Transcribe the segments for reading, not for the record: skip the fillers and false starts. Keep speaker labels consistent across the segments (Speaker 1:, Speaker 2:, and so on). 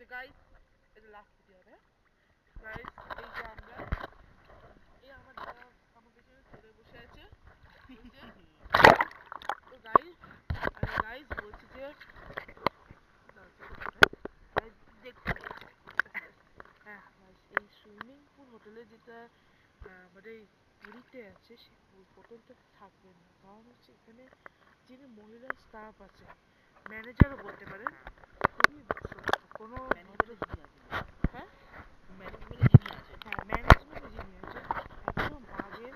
Speaker 1: guys এটা last video হবে guys এই যে আমরা এই আমার দাদা আমার পেছনে চলে বসে আছে তো গাইস বলছি যে দেখতে হ্যাঁ গাইস এই সুইমিং পুল হোটেলে যেটা আমাদের পুরীতে আছে সেই হোটেলটা থাকবেন না কারণ হচ্ছে এখানে যিনি মহিলা স্টাফ আছে ম্যানেজারও বলতে পারেন খুবই কোনো হ্যাঁ ম্যানেজমেন্টে যিনি আছে একদম বাজে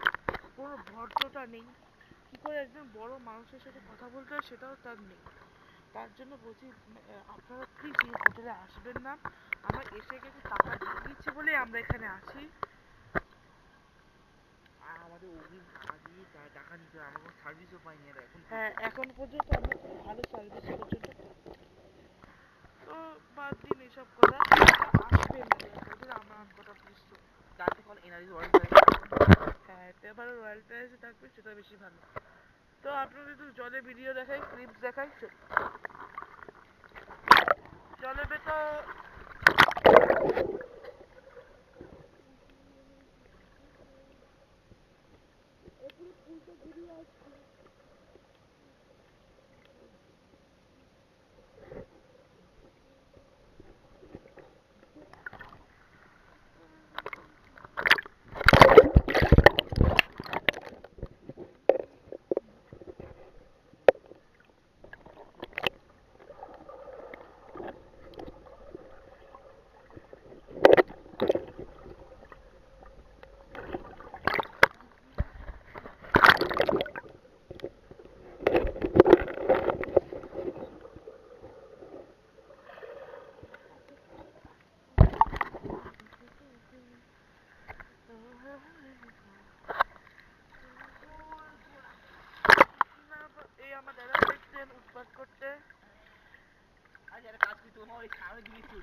Speaker 1: কোনো ভদ্রতা নেই কী করে একজন বড় মানুষের সাথে কথা বলতে হয় সেটাও তার নেই তার জন্য বলছি আপনারা প্লিজ এই হোটেলে আসবেন না আমরা এসে গেছে টাকা দিয়ে দিচ্ছি বলে আমরা এখানে আছি
Speaker 2: আমাদের অগ্রিম টাকা দিয়ে টাকা নিতে হয়, আমরা কোনো সার্ভিসও পাইনি আর
Speaker 1: হ্যাঁ এখন পর্যন্ত আমরা কোনো ভালো সার্ভিস পর্যন্ত তো বাদ দিন এসব কথা আসবেন তাদের আমার কথা প্লিজ তো
Speaker 2: তার থেকে এনার্জি রয়্যাল
Speaker 1: হ্যাঁ এতে আবার রয়্যাল প্যালেসে থাকবে সেটা বেশি ভালো তো আপনাদের তো জলে ভিডিও দেখাই ক্লিপস দেখাই জলে তো এই আমার দাদা দেখছেন উৎপাত করতে
Speaker 2: আজ একটা কাজ করি তোমার ওই সামনে দিকে